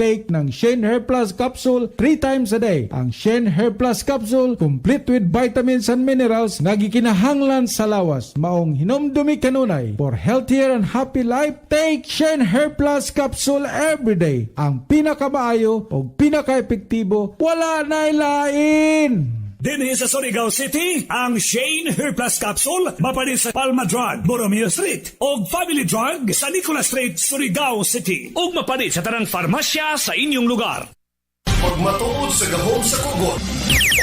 take ng Shane Hair Plus Capsule 3 times a day. Ang Shane Hair Plus Capsule, complete with vitamins and minerals nga gikinahanglan sa lawas. Maong hinumdumi kanunay. For healthier and happy life, take Shane Hair Plus Capsule every day. Ang pinakamaayo o pinaka-epektibo, wala na ilain. Dinhi sa Surigao City, ang Shane Hair Plus Capsule mapalit sa Palma Drug, Borromeo Street, o Family Drug sa Nicolas Street, Surigao City, o mapalit sa tanang farmasya sa inyong lugar. Pag matuod sa gahom sa kugot.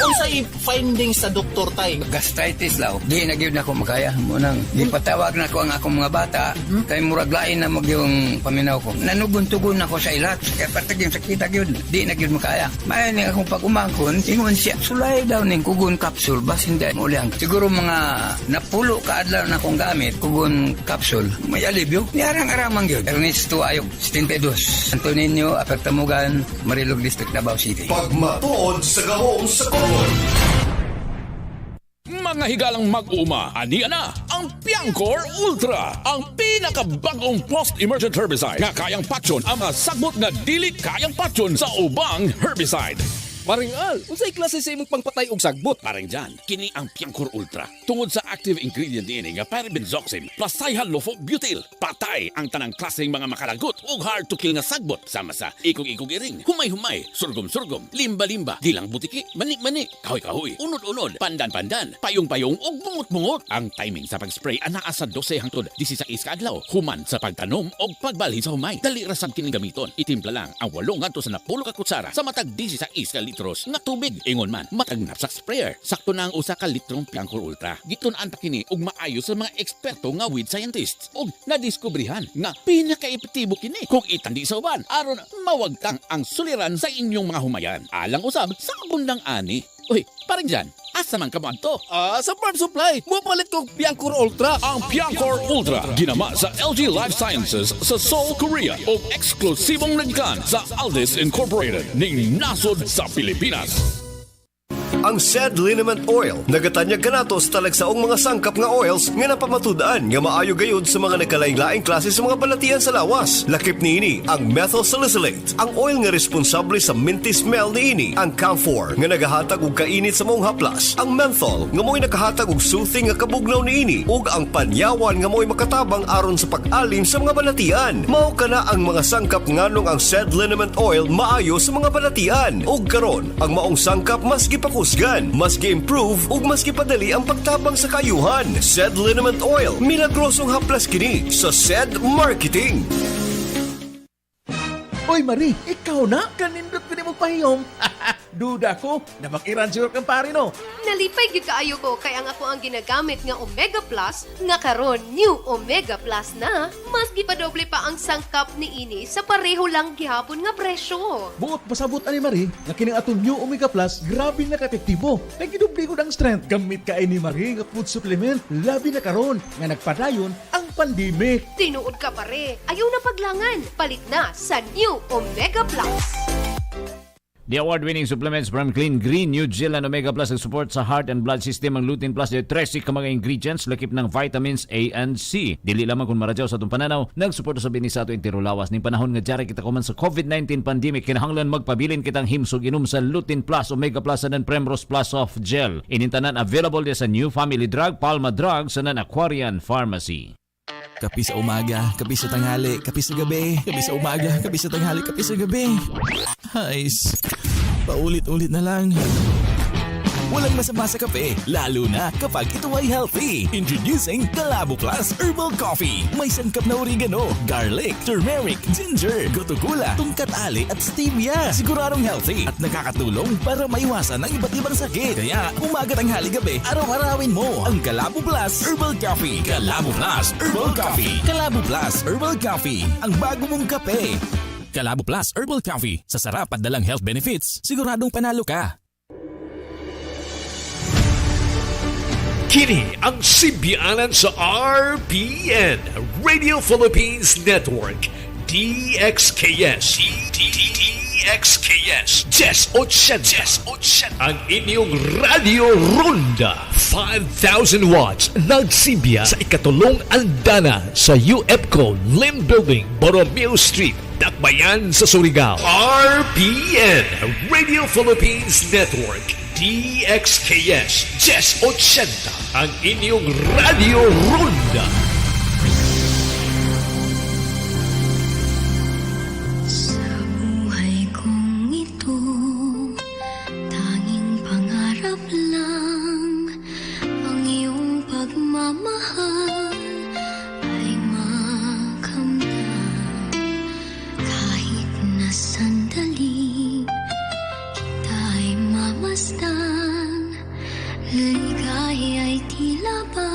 Unsay findings sa doktor tay? Gastritis law. Di na gyud nako makaya mo nang gipatawag na ko ang akong mga bata. Kay murag lain na mag yung paminaw ko. Nanugon-tugon ako sa ilat. Kaya patag yung sakita gyud. Di na gyud makaya. May ni akong pag-umangkon, ingon siya sulay daw ning kugon capsule bas hindi mo lang. Siguro mga napulo ka adlaw na akong gamit kugon capsule. May alibyo. Yarang-aramang gyud. Ernest Tuayog, 72. Antonio Apertamugan, Marilog District, Davao City. Pag matuod sa gahom sa kugot. Mga higalang mag-uma, aniya na ang Piancor Ultra, ang pinakabagong post-emergent herbicide nga kayang patyon ang mga sagbot nga dili kayang patyon sa ubang herbicide. Maringal, unsay klase sa imong pangpatay og sagbot? Parang dyan, kini ang Piancor Ultra. Tungod sa active ingredient niini nga pyribenzoxime plus thihalofo-butyl. Patay ang tanang klaseng mga makalagot ug hard to kill nga sagbot. Sama sa ikog-ikog iring, humay-humay, surgom-surgom, limba-limba, dilang butiki, manik-manik, kahoy-kahoy, unod-unod, pandan-pandan, payong-payong ug bungot-bungot. Ang timing sa pag-spray anaa sa 12 hangtod 16 ka adlaw. Human sa pagtanom ug pagbalhin sa humay. Dali ra sad kining gamiton. Itimpla lang ang 8 ngadto sa 10 ka kutsara sa matag 16 ka litros nga tubig. Ingon man, matag knapsak sprayer. Sakto na ang 1 ka litrong Piancor Ultra. Gitun-an pa kini ug maayo sa mga eksperto nga weed scientists. Ug nadiskubrihan nga pinaka-epektibo kini kung itandi sa uban aron mawagtang ang suliran sa inyong mga humayan. Alang usab sa abundang ani. Uy, parang dyan, asa man ka mo anto? Sa farm supply, mupalit ko Piancor Ultra. Ang Piancor Ultra, ginama sa LG Life Sciences sa Seoul, Korea o eksklusibong nagkan sa Aldis Incorporated ning nasod sa Pilipinas. Ang SED Liniment Oil nagatanyag kanato sa talagsaong mga sangkap nga oils nga napamatudaan nga maayo gayud sa mga nagkalaing-laing klase sa mga balatian sa lawas. Lakip niini ang methyl salicylate, ang oil nga responsable sa minty smell niini, ang camphor nga nagahatag og kainit sa mong haplas, ang menthol nga mo'y nakahatag og soothing nga kabugnaw niini, ug ang panyawan nga mo'y makatabang aron sa pag-alim sa mga balatian. Mao kana ang mga sangkap nganong ang SED Liniment Oil maayo sa mga balatian. Ug karon ang maong sangkap mas gipakus mas gi-improve ug mas gipadali ang pagtabang sa kayuhan. SED Liniment Oil, milagrosong haplas kini sa SED Marketing. Oy Marie, ikaw na? Kanindot ko ni mo pahiyom. Duda ko, na makiransure kang pare no. Nalipay gyud kaayo ko kay ang ako ang ginagamit nga Omega Plus nga karon new Omega Plus na. Mas gipadoble pa ang sangkap niini sa pareho lang gihapon nga presyo. Buot pasabot ani Marie, nga kining atong new Omega Plus grabe na ka-epektibo. Nagidubli ko ng strength gamit ka ni Marie nga food supplement. Labi na karon nga nagpadayon ang pandemic. Tinuod ka pare, ayaw na paglangan. Palit na sa new Omega Plus. The award-winning supplements from Clean Green, New Zealand Omega Plus ang support sa heart and blood system. Ang Lutein Plus ay 13 ka mga ingredients lakip ng vitamins A and C. Dili lamang kung maradyaw sa itong pananaw, nagsuporto sa binis sa ito intirulawas. Ning panahon nga dyari kita kuman sa COVID-19 pandemic, kinahanglan magpabilin kitang himsog inom sa Lutein Plus, Omega Plus, and Primrose Plus Soft Gel. Inintanan available din sa New Family Drug, Palma Drug, sa Aquarian Pharmacy. Kapi sa umaga, kapi sa tanghali, kapi sa gabi. Kapi sa umaga, kapi sa tanghali, kapi sa gabi. Hays, paulit-ulit na lang. Walang masama sa kape, lalo na kapag ito ay healthy. Introducing Calabo Plus Herbal Coffee. May sangkap na oregano, garlic, turmeric, ginger, gotugula, tungkat ali at stevia. Siguradong healthy at nakakatulong para maiwasan ang iba't ibang sakit. Kaya umaga, tanghali, gabi, araw-arawin mo ang Calabo Plus Herbal Coffee. Calabo Plus Herbal Coffee. Calabo Plus Herbal Coffee. Ang bago mong kape. Calabo Plus Herbal Coffee. Sa sarap at dalang health benefits, siguradong panalo ka. Kini ang simbiyanan sa RPN, Radio Philippines Network, DXKS, DXKS, 1080, ang inyong Radio Ronda, 5,000 watts, nagsimbiya sa ikatulong andana sa UFCO Lim Building, Borromeo Street, Dakbayan sa Surigao. RPN, Radio Philippines Network. DXKS 1080, ang inyong Radio Ronda. Sa buhay kong ito, tanging pangarap lang ang iyong pagmamahal ay makamtan. Kahit na sandali kita'y mamasdan, ligay ay tila ba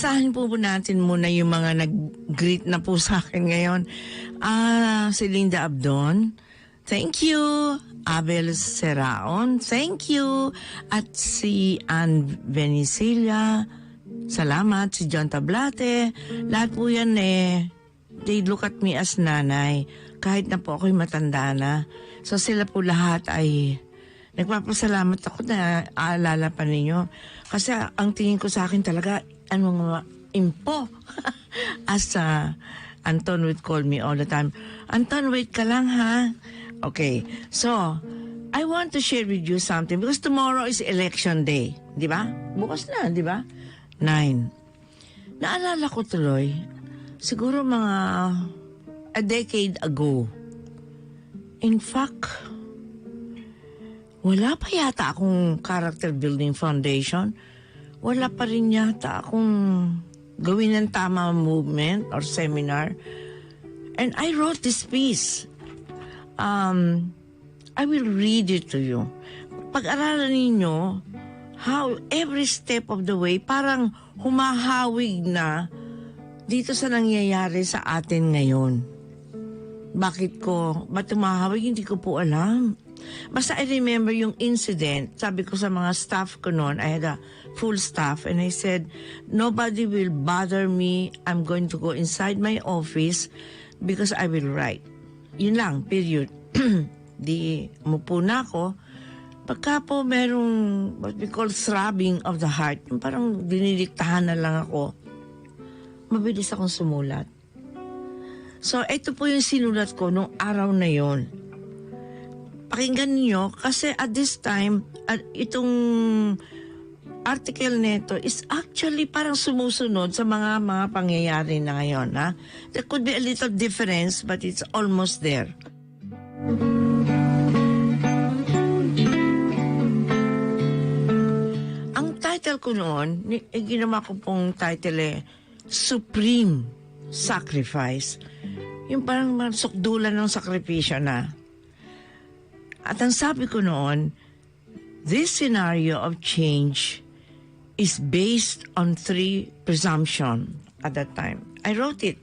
basahin po natin muna yung mga nag-greet na po sa akin ngayon. Si Linda Abdon, thank you. Abel Seraon, thank you. At si Ann Venezilia, salamat. Si John Tablate, lahat po yan they look at me as nanay. Kahit na po ako'y matanda na. So sila po lahat ay nagpapasalamat ako na aalala pa ninyo. Kasi ang tingin ko sa akin talaga, mga impo. As Anton would call me all the time, Anton, wait ka lang ha. Okay, so, I want to share with you something because tomorrow is election day. Di ba? Bukas na, di ba? 9. Naalala ko tuloy, siguro mga a decade ago. In fact, wala pa yata akong character building foundation. Wala pa rin yata akong gawin ng TAMA movement or seminar. And I wrote this piece. I will read it to you. Pag-aralan ninyo how every step of the way parang humahawig na dito sa nangyayari sa atin ngayon. Ba't humahawig? Hindi ko po alam. Basta I remember yung incident. Sabi ko sa mga staff ko noon, I had a full staff, and I said, nobody will bother me. I'm going to go inside my office because I will write. Yun lang, period. Di umupo na ako. Pagka po merong what we call throbbing of the heart, yung parang dinidiktahan na lang ako, mabilis akong sumulat. So, ito po yung sinulat ko nung araw na yon. Pakinggan niyo kasi at this time, itong article nito is actually parang sumusunod sa mga pangyayari na ngayon. Ha? There could be a little difference, but it's almost there. Ang title ko noon, ginawa ko pong title Supreme Sacrifice. Yung parang sukdulan ng sakripisyo na. At ang sabi ko noon, this scenario of change is based on 3 presumptions at that time. I wrote it.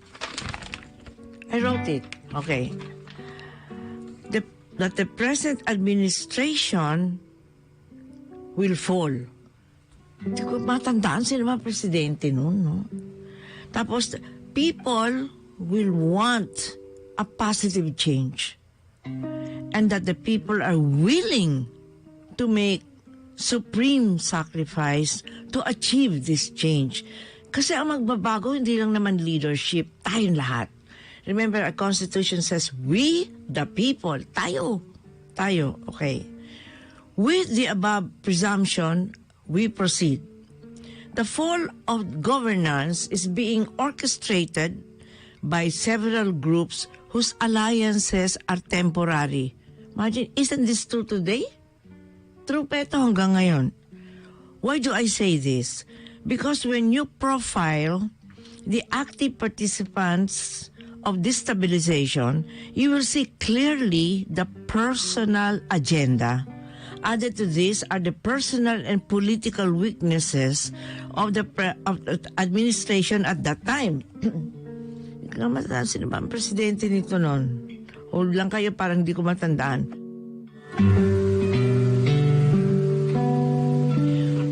Okay. That the present administration will fall. Hindi ko matandaan sila mga presidente noon, no? Tapos, people will want a positive change. And that the people are willing to make supreme sacrifice to achieve this change. Kasi ang magbabago, hindi lang naman leadership, tayong lahat. Remember, our Constitution says, we, the people, tayo, okay. With the above presumption, we proceed. The fall of governance is being orchestrated by several groups whose alliances are temporary. Imagine, isn't this true today? True pa ito hanggang ngayon. Why do I say this? Because when you profile the active participants of destabilization, you will see clearly the personal agenda. Added to this are the personal and political weaknesses of the administration at that time. Hindi ko matandaan sino ba ang presidente nito noon. Hold lang kayo, parang hindi ko matandaan.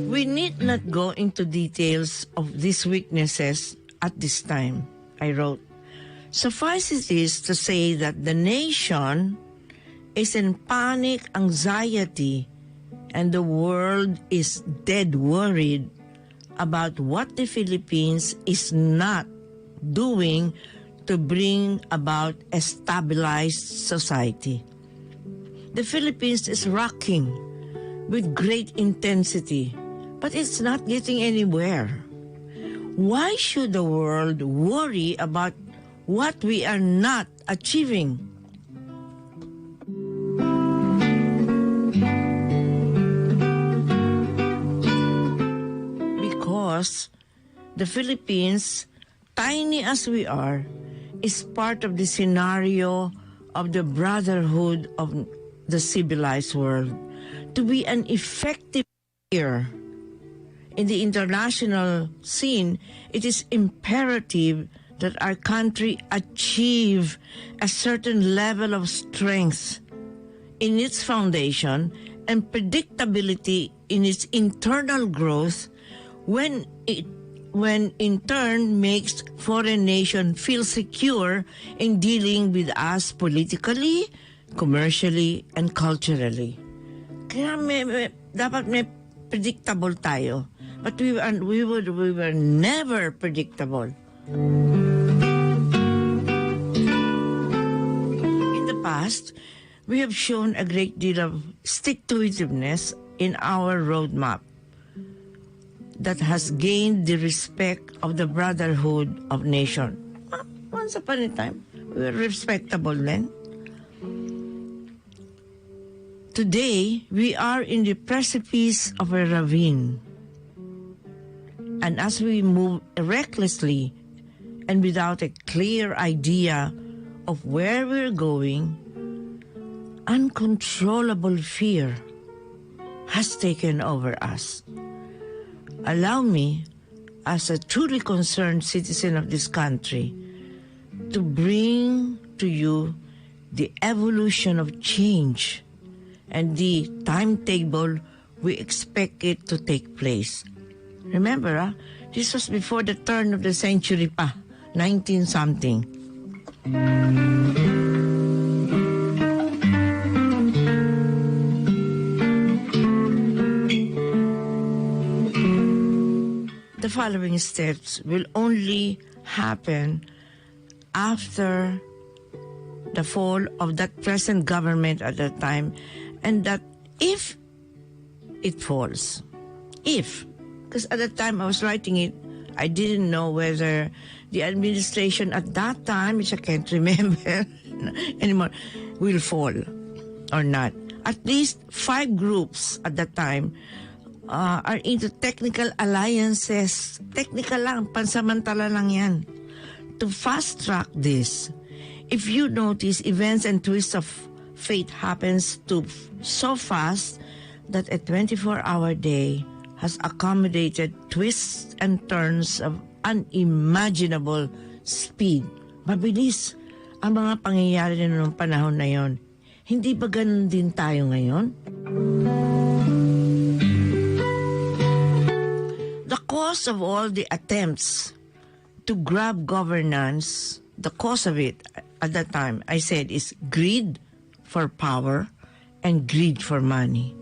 We need not go into details of these weaknesses at this time, I wrote. Suffice it is to say that the nation is in panic anxiety and the world is dead worried about what the Philippines is not doing to bring about a stabilized society. The Philippines is rocking with great intensity, but it's not getting anywhere. Why should the world worry about what we are not achieving? Because the Philippines, tiny as we are, is part of the scenario of the brotherhood of the civilized world. To be an effective player in the international scene, it is imperative that our country achieve a certain level of strength in its foundation and predictability in its internal growth when in turn makes foreign nation feel secure in dealing with us politically, commercially, and culturally. Kaya dapat may predictable tayo. But we were never predictable. In the past, we have shown a great deal of stick-to-itiveness in our roadmap that has gained the respect of the brotherhood of nation. Once upon a time, we were respectable then. Today, we are in the precipice of a ravine. And as we move recklessly and without a clear idea of where we're going, uncontrollable fear has taken over us. Allow me, as a truly concerned citizen of this country, to bring to you the evolution of change and the timetable we expect it to take place. Remember, this was before the turn of the century pa, 19-something. The following steps will only happen after the fall of that present government at that time, and that if it falls, because at the time I was writing it, I didn't know whether the administration at that time, which I can't remember anymore, will fall or not. At least 5 groups at that time are into technical alliances. Technical lang, pansamantala lang yan. To fast-track this, if you notice, events and twists of fate happens so fast that a 24-hour day has accommodated twists and turns of unimaginable speed. Mabilis ang mga pangyayari noong panahon na yon. Hindi ba ganun din tayo ngayon? The cause of all the attempts to grab governance, the cause of it at that time, I said, is greed for power and greed for money.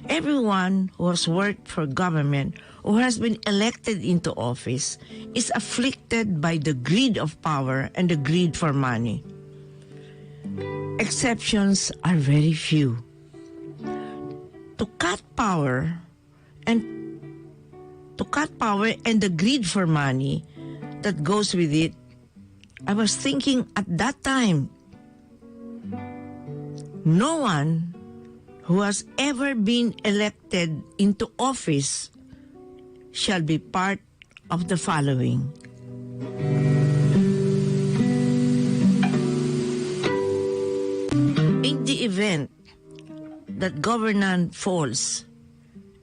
Everyone who has worked for government or has been elected into office is afflicted by the greed of power and the greed for money. Exceptions are very few. To cut power and the greed for money that goes with it, I was thinking at that time, no one who has ever been elected into office shall be part of the following. In the event that governance falls,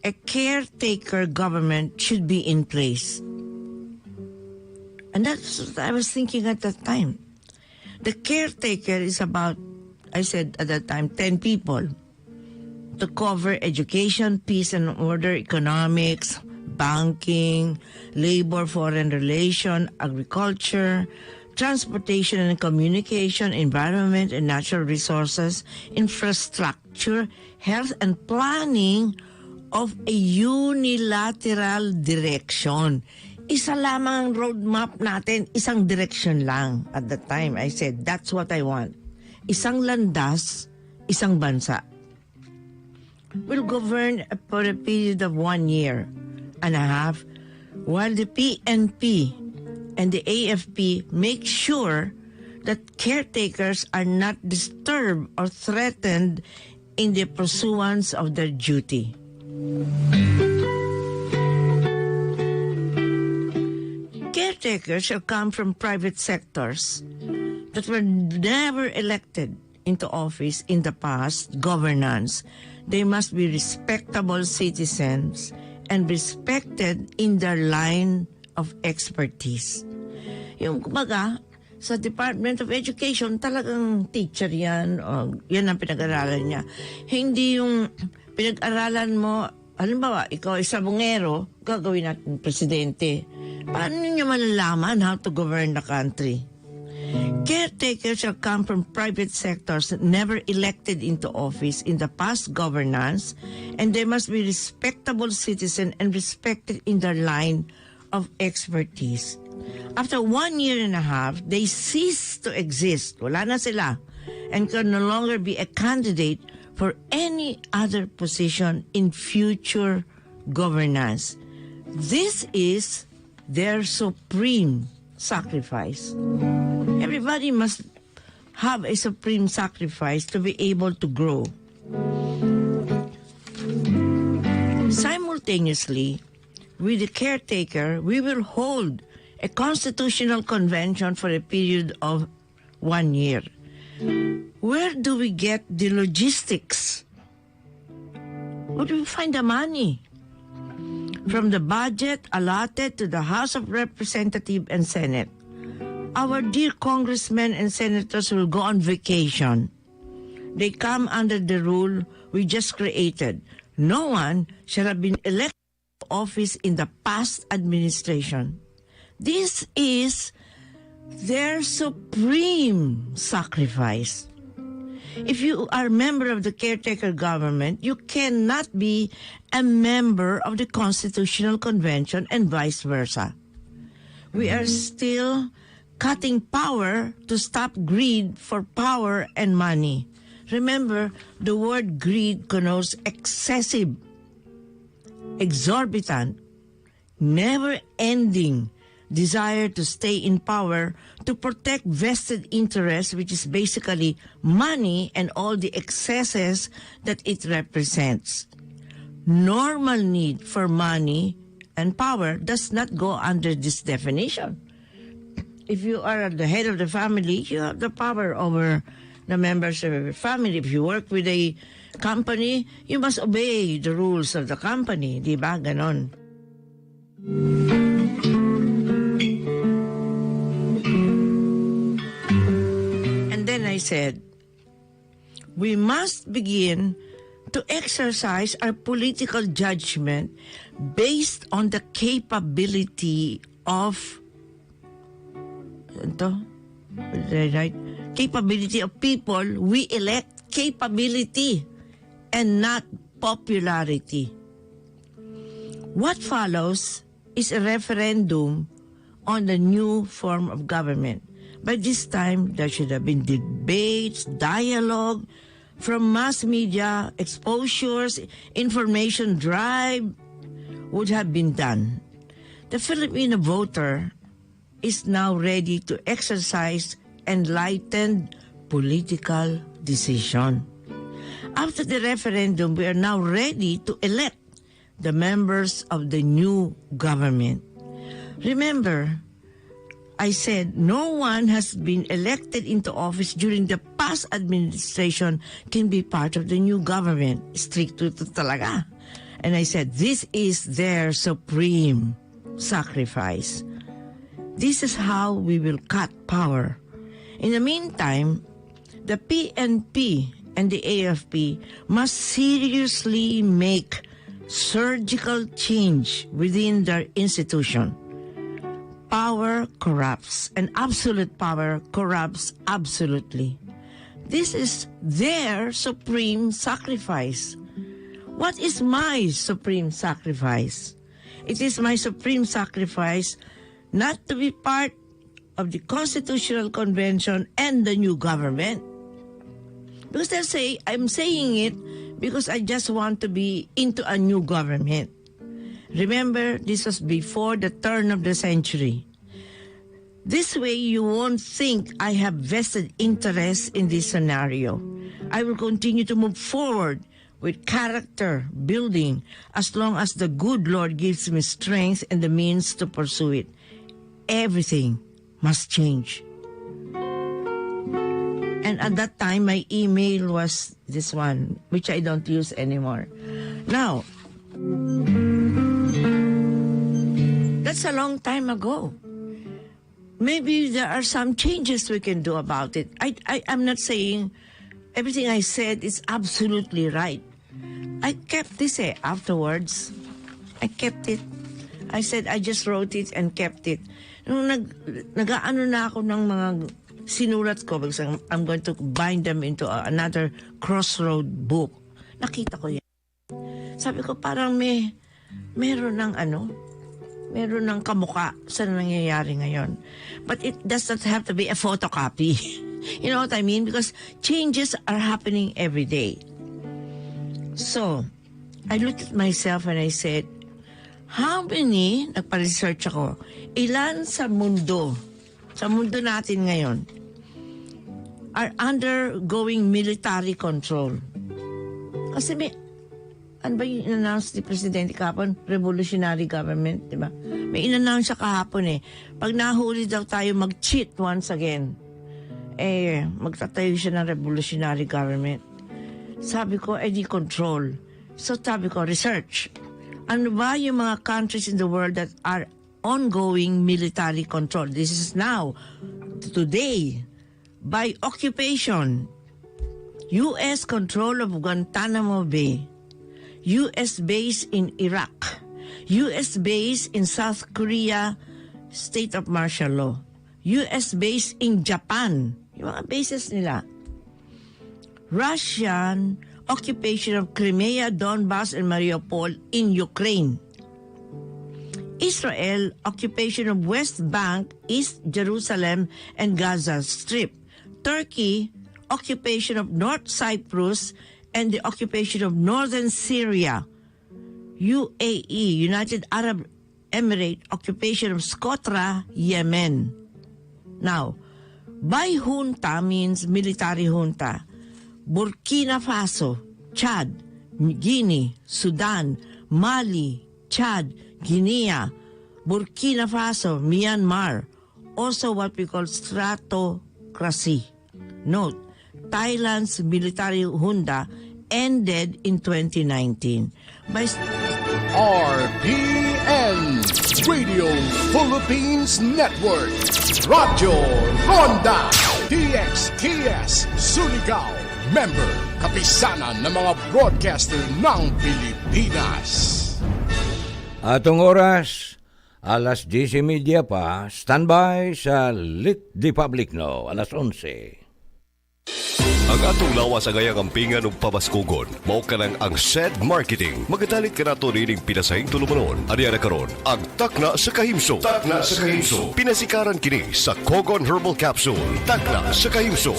a caretaker government should be in place. And that's what I was thinking at that time. The caretaker is about, I said at that time, 10 people to cover education, peace and order, economics, banking, labor, foreign relation, agriculture, transportation and communication, environment and natural resources, infrastructure, health and planning of a unilateral direction. Isa lamang ang roadmap natin, isang direction lang. At the time, I said, that's what I want. Isang landas, isang bansa. Will govern for a period of 1 year and a half, while the PNP and the AFP make sure that caretakers are not disturbed or threatened in the pursuance of their duty. Caretakers shall come from private sectors that were never elected into office in the past governance. They must be respectable citizens and respected in their line of expertise. Yung kumbaga, sa Department of Education, talagang teacher yan, o yan ang pinag-aralan niya. Hindi yung pinag-aralan mo, halimbawa, ikaw ay sabongero, gagawin natin presidente. Paano niyo malalaman how to govern the country? Caretakers shall come from private sectors never elected into office in the past governance, and they must be respectable citizens and respected in their line of expertise. After 1 year and a half, they cease to exist. Wala na sila, and can no longer be a candidate for any other position in future governance. This is their supreme sacrifice. Everybody must have a supreme sacrifice to be able to grow. Simultaneously, with the caretaker, we will hold a constitutional convention for a period of 1 year. Where do we get the logistics? Where do we find the money? From the budget allotted to the House of Representatives and Senate. Our dear congressmen and senators will go on vacation. They come under the rule we just created. No one shall have been elected to office in the past administration. This is their supreme sacrifice. If you are a member of the caretaker government, you cannot be a member of the Constitutional Convention and vice versa. We are still cutting power to stop greed for power and money. Remember, the word greed connotes excessive, exorbitant, never-ending desire to stay in power to protect vested interests, which is basically money and all the excesses that it represents. Normal need for money and power does not go under this definition. If you are the head of the family, you have the power over the members of your family. If you work with a company, you must obey the rules of the company. Di ba? Ganon. I said, we must begin to exercise our political judgment based on the capability of capability of people we elect, capability and not popularity. What follows is a referendum on the new form of government. By this time, there should have been debates, dialogue, from mass media, exposures, information drive would have been done. The Filipino voter is now ready to exercise enlightened political decision. After the referendum, we are now ready to elect the members of the new government. Remember, I said no one has been elected into office during the past administration can be part of the new government. Stricto to talaga. And I said this is their supreme sacrifice. This is how we will cut power. In the meantime, the PNP and the AFP must seriously make surgical change within their institution. Power corrupts, and absolute power corrupts absolutely. This is their supreme sacrifice. What is my supreme sacrifice? It is my supreme sacrifice not to be part of the Constitutional Convention and the new government. Because I'm saying it because I just want to be into a new government. Remember, this was before the turn of the century. This way, you won't think I have vested interest in this scenario. I will continue to move forward with character building as long as the good Lord gives me strength and the means to pursue it. Everything must change. And at that time, my email was this one, which I don't use anymore. Now, That's a long time ago. Maybe there are some changes we can do about it. I'm not saying everything I said is absolutely right. I kept this afterwards. I kept it. I said I just wrote it and kept it. Nung nag-aano na ako ng mga sinulat ko, because I'm going to bind them into another crossroad book. Nakita ko yan. Sabi ko parang meron ng kamuka sa nangyayari ngayon. But it does not have to be a photocopy. You know what I mean? Because changes are happening every day. So, I looked at myself and I said, nagpa-research ako, ilan sa mundo natin ngayon, are undergoing military control? Kasi ano ba yung in-announce ni Presidente kahapon? Revolutionary government, di ba? May in-announce siya kahapon Pag nahuli daw tayo mag-cheat once again, magtatayo siya ng revolutionary government. Sabi ko, di control. So sabi ko, research. Ano ba yung mga countries in the world that are ongoing military control? This is now, today, by occupation. U.S. control of Guantanamo Bay. U.S. base in Iraq, U.S. base in South Korea, state of martial law, U.S. base in Japan, yung mga bases nila, Russian occupation of Crimea, Donbass, and Mariupol in Ukraine, Israel occupation of West Bank, East Jerusalem, and Gaza Strip, Turkey occupation of North Cyprus, and the occupation of northern Syria, UAE, United Arab Emirates, occupation of Scotra, Yemen. Now, by junta means military junta. Burkina Faso, Chad, Guinea, Sudan, Mali, Chad, Guinea, Burkina Faso, Myanmar, also what we call stratocracy. Note, Thailand's military junta ended in 2019. RPN Radio Philippines Network Radyo Ronda DXKS Surigao Member Kapisanan ng mga broadcaster ng Pilipinas. Atong oras, alas 10:30 pa, standby sa Lit the Public No, alas 11. Ang atong lawas ang ayang ampingan ug pabaskugon mao kanang ang said marketing. Magadalit ka nato nining pinasahing tulumanon. Aniya na karon ang Takna sa Kahimso. Takna sa Kahimso. Pinasikaran kini sa Kogon Herbal Capsule. Takna sa Kahimso.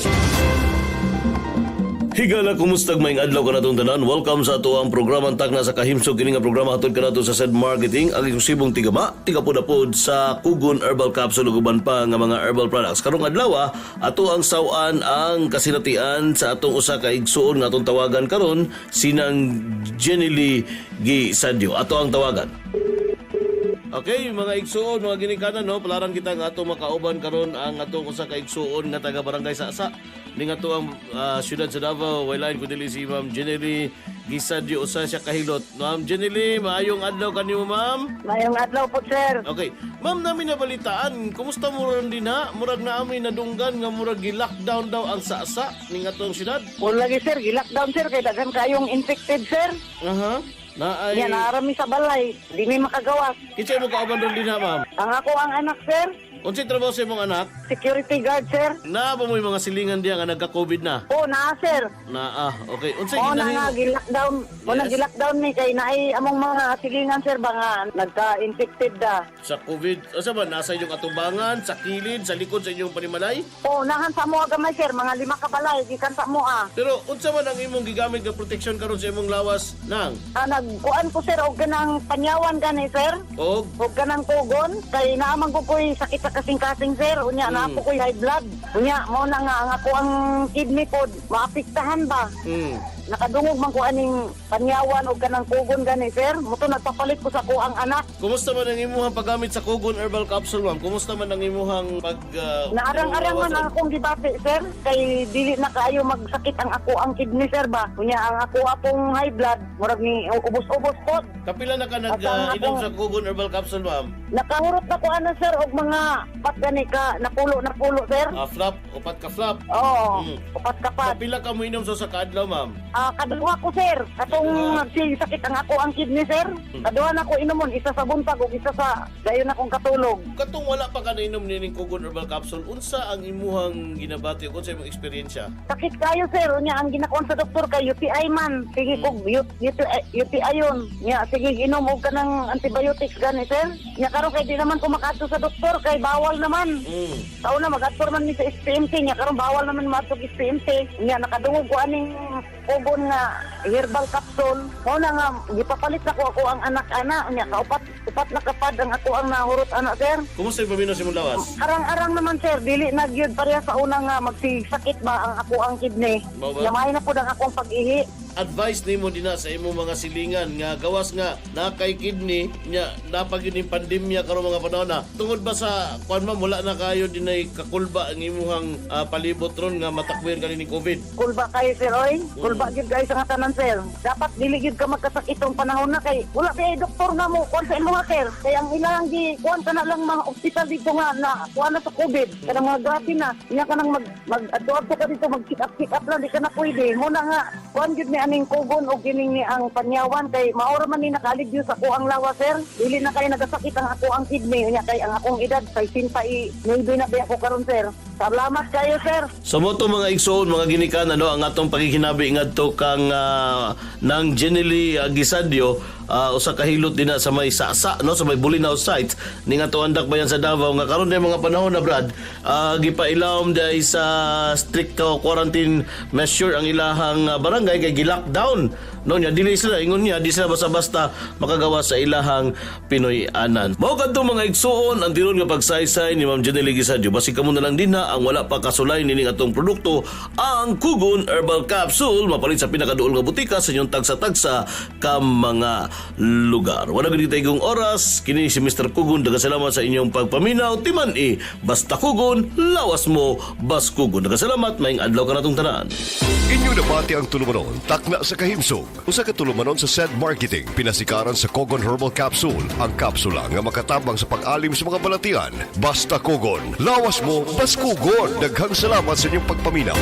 Higala, kumustag maing adlaw ka natong tanan. Welcome sa ato ang programang Takna sa Kahimso. Kini nga programa hatod ka nato sa said marketing. Ang eksklusibong tigapod sa Kugon Herbal Capsule ug uban pa nga mga herbal products. Karong adlaw ato ang sawan ang kasinatian sa atong usa ka igsuon nga atong tawagan karon, sinang Jenny Gisadyo. Ato ang tawagan. Okay, mga igsuon, mga ginikanan, palaran kita nga atong makauban karon ang atong usa ka igsuon nga taga Barangay Sasa. Ning ato ang siyudad sa Davao, waylain ko dili si Ma'am Jenny Gisadyo, usa siya kahilot. Ma'am Jenny, maayong adlaw kanimo, ma'am. Maayong adlaw po, sir. Okay, ma'am, namin nabalitaan, kumusta mo ron din murag na amin nadunggan nga murag gi-lockdown daw ang Sasa ning atong siyudad? Wala lagi, sir, gi-lockdown, sir, kay daghan kayong infected, sir. Na ay... Yan, naarami sa balay. Di may makagawas. Kinsay mo kauban ron din ma'am? Ang ako ang anak, sir. Unsay trabaho sa imong anak? Security guard, sir. Na ba mo yung mga silingan diya nga nagka-COVID na? Oo, naa, sir. Okay. Unsay Oo, ginahin? na nga, gi-lockdown. Oo, nag-lockdown ni kay naay among mga silingan, sir, ba nga nagka-infected da. Sa COVID, asa ba? Nasa inyong atubangan, sa kilid, sa likod sa inyong panimalay? Oo, nahan sa mo gamay, sir. Mga 5 ka balay, gikan sa mo, Pero, unsa man ang imong gigamit nga protection karon sa imong lawas, nang? Nagkuan ko, sir, og ganang panyawan gani, sir. Og ganang kugon. Kay naamang ko ko'y sakit sa kasing-kasing, sir. Unya, na po ko'y high blood. Unya, mo na nga, ang ako ang kidney pod, maapiktahan ba? nakadungog man ko aning panyawan o kanang kugon gani sir. Muto nagpapalit ko sa ko ang anak. Kumusta man ang imuhang paggamit sa Kugon Herbal Capsule, ma'am? Kumusta man ang imuhang Naarang-arang man ang akong gibati sir. Kay dili na kaayo magsakit ang ako ang kidney sir ba. Kunya ang ako akong high blood, murag ni ubos-ubos pod. Kapila na ka nag-inom sa Kugon Herbal Capsule, ma'am? Nakahurot na ko ano sir og mga pat gani ka napulo sir. Flap, upat ka flap. Oo, upat ka pat. Kapila ka mo inom sa kaadlaw, ma'am? Kaduha ko sir. Katong nagsisakit ang ako ang kidney sir. Kaduha na ko inomon, isa sa buntag ug isa sa dayon akong katulog. Katong wala pa ka nainom nining Kugon Herbal Capsule, unsa ang imuhang ginabati ug unsa imong eksperyensya? Sakit kayo sir, unya ang ginakuan sa doktor kay UTI man. Sige kog UTI yun. Nya sige inom og kanang antibiotics gani sir. Nya karon kay di naman ko makaadto sa doktor kay bawal naman. Tao na mag-adtor man ni sa SPMC nya karon bawal naman maadto sa SPMC. Nya nakadungog ko aning Kugon nga herbal capsule. Mo na nga gipapalit na ko ako ang anak-ana nya upat na kapad ang ako ang nahurot anak sir. Kumusta yung paminos imong lawas? Arang-arang naman sir, dili na gyud pareha sa una nga magsisakit ba ang ako ang kidney. Yamay na pud ang akong pag-ihi. Advice nimo din sa imong mga silingan nga gawas nga na kay kidney nya napagin yung pandemya karon mga panahon na. Tungod ba sa kuan man wala na kayo dinay kakulba ang imuhang palibot ron nga matakwir kani ni COVID? Kulba kayo sir oy. Kulba gyud guys sa tanan sir. Dapat dili gyud ka magkasakit tong panahon na kay wala kay doktor nga mo kuan sa imong sir. Kay ang ilang gi kuan na lang mga ospital dito nga na kuan na sa COVID. Kanang mga grabe na. Inya ka nang mag-adto ka dito mag-check up lang di ka na pwede. Muna nga kuan gyud ni aning Kugon o gining ni ang panyawan kay maura man ni nakaligyo sa ko ang lawas sir. Dili na kay nagasakit ang ako ang kidney unya kay ang akong edad 65 na ba ako karon sir. Salamat kayo sir. So mo to mga igsoon, mga ginikanan ang atong pagkikinabi ngadto kang nang Jenny Gisadio usa ka hilot din na sa may sasa no sa may Bulinaw site ning ato andak bayan sa Davao nga karon day mga panahon na Brad gipailawom day sa strict quarantine measure ang ilahang barangay kay gi-lockdown no nya dili sila ingon niya di sila basta-basta makagawa sa ilahang Pinoy-anan. Mao kadto mga igsoon ang tiron nga pagsaysay ni Ma'am Jenny Gisadio basi kamo na lang din na ang wala pa kasulay nining atong produkto ang Kugon Herbal Capsule mapalit sa pinakaduol nga butika sa inyong tagsa-tagsa ka mga lugar. Wala gid tayong oras kini si Mr. Kugon daga salamat sa inyong pagpaminaw timan basta Kugon lawas mo bas Kugon. Daga salamat maayong adlaw kanatong tanan. Inyo nabati ang tulumanon takna sa kahimsog. Usa ka tulumanon sa SED Marketing pinasikaran sa Kugon Herbal Capsule. Ang kapsula nga makatabang sa pag-alim sa mga balatian. Basta Kugon lawas mo bas Kugon. Daghang salamat sa inyong pagpaminaw.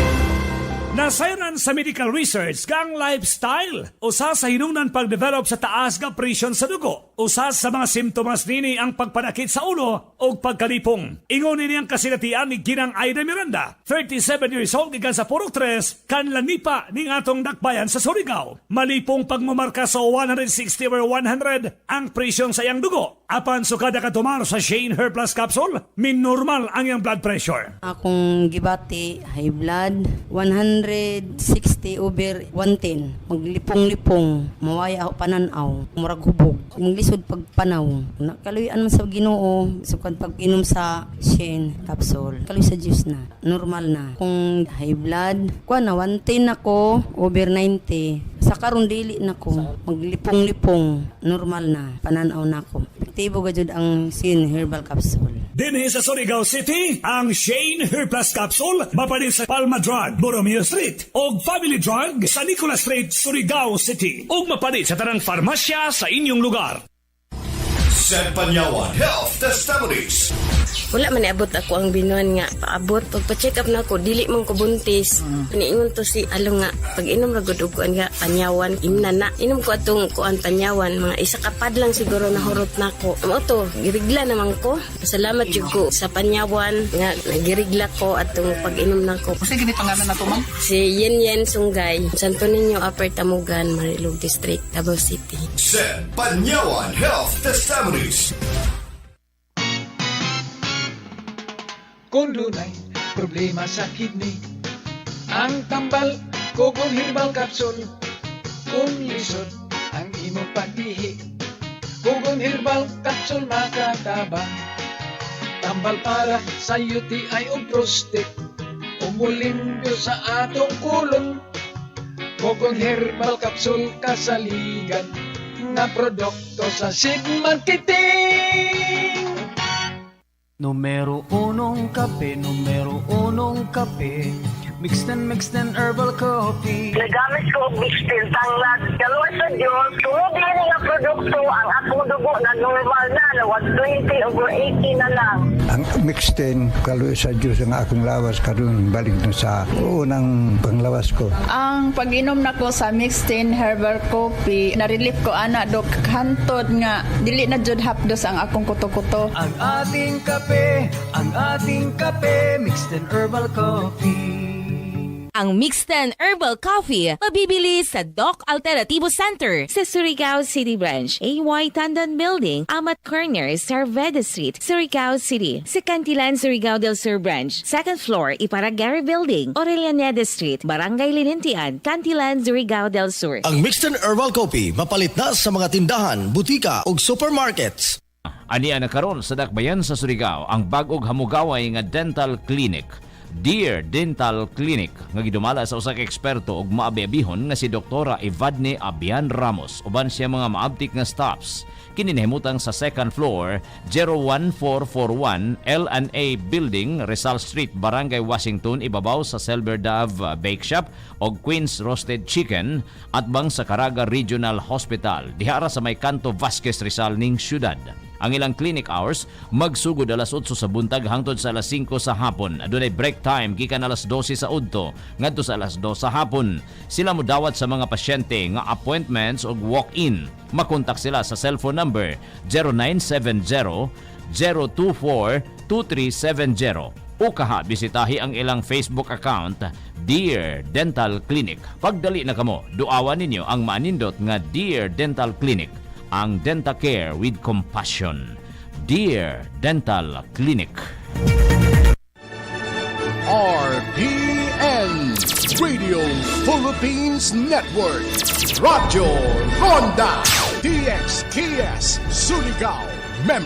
Nasayran sa medical research kang lifestyle. Usa sa hinungdan pag-develop sa taas nga presyon sa dugo. Usa sa mga simptomas nini ang pagpanakit sa ulo o pagkalipong. Ingon nini ang kasilatian ni Ginang Aida Miranda, 37 years old, gikan sa Purok 3, kanlanipa ning atong dakbayan sa Surigao. Malipong pagmumarka sa 160 or 100 ang presyon sa iyang dugo. Apan sukada ka tumar sa Shane Hair Plus Capsule, min-normal ang iyang blood pressure. Akong gibati, high blood, 160 over 110. Maglipong-lipong, mawaya ako pananaw, murag hubog. Maglisod pagpanaw. Nakaluyan man sa Ginoo, sukad pag-inom sa Shane Capsule. Kaluy sa juice na, normal na. Kung high blood, kuha na 110 ako, over 90. Sa karon dili na ko, maglipong-lipong, normal na, pananaw na ko. Epektibo gajud ang Shane Herbal Capsule. Dinhi sa Surigao City, ang Shane Hair Plus Capsule mapalit sa Palma Drug, Borromeo Street, o Family Drug sa Nicolas Street, Surigao City, o mapalit sa tarang farmasya sa inyong lugar. SED Panyawan Health Testimonies. Wala man iabot ako ang binuan nga paabot pagpa-check up na ako dili man ko buntis. Niingon to si along nga pag inom ra gud og kuan nga panyawan imnana inom ko atong kuan panyawan mga isa kapad lang siguro nahurot nako. Amo to girigla naman ko. Salamat jud ko sa panyawan nga nagirigla ko atong pag-inom nako. Kasi gini pangalan nato ma'am? Si Yen Sunggay, Santo Niño, Upper Tamugan, Marilog District, Davao City. SED Panyawan Health Testimonies. Kung dunay problema sa kidney, ang tambal Kugon Herbal Capsule. Kung lisod ang imong pag-ihi, Kugon Herbal Capsule makatabang. Tambal para sa UTI o prostate, umulimbyo sa atong kulon. Kogon Herbal Capsule kasaligan nga produkto sa seed marketing. Numero unong kape, mixed and herbal coffee. Nagamit ko og mixed tanglad. Kaloy sa Diyos, tungod din nga produkto ang akong dugo na normal na 120/80 na lang. Ang mixten kaloy sa Diyos ang akong lawas karon balik na sa unang panglawas ko. Ang pag-inom nako sa mixed herbal coffee, na-relief ko ana dok hantod nga dili na jud hapdos ang akong kuto-kuto. Ang ating kape, mixed and herbal coffee. Ang Mixed Herbal Coffee mabibili sa Doc Alternativo Center sa Surigao City Branch, AY Tandon Building, Amat Corner, Sarveda Street, Surigao City. Sa Cantilan, Surigao del Sur Branch, 2nd floor, Iparagari Building, Orellana Street, Barangay Linentian, Cantilan, Surigao del Sur. Ang Mixed Herbal Coffee mapalit na sa mga tindahan, butika ug supermarkets. Ania na karon sa dakbayan sa Surigao ang bag-ong hamugaway nga dental clinic. Dear Dental Clinic nga gidumala sa usa ka eksperto ug maabi-abihon nga si Doktora Evadne Abian Ramos uban siya mga maabtik nga staffs. Kini nahimutang sa 2nd floor 01441 L&A Building, Rizal Street, Barangay Washington, ibabaw sa Silver Dove Bake Shop og Queen's Roasted Chicken at bang sa Caraga Regional Hospital dihara sa may kanto Vasquez Rizal ning syudad. Ang ilang clinic hours magsugod alas 8 sa buntag hangtod sa alas 5 sa hapon. Adunay break time gikan alas 12 sa udto ngadto sa alas 2 sa hapon. Sila mo dawat sa mga pasyente nga appointments ug walk-in. Makontak sila sa cellphone number 0970-024-2370 o kaha bisitahi ang ilang Facebook account Dear Dental Clinic. Pagdali na kamo, duawan ninyo ang maanindot nga Dear Dental Clinic. Ang dental care with compassion. Dear Dental Clinic. RPN Radio Philippines Network. Radyo Ronda DXKS Surigao.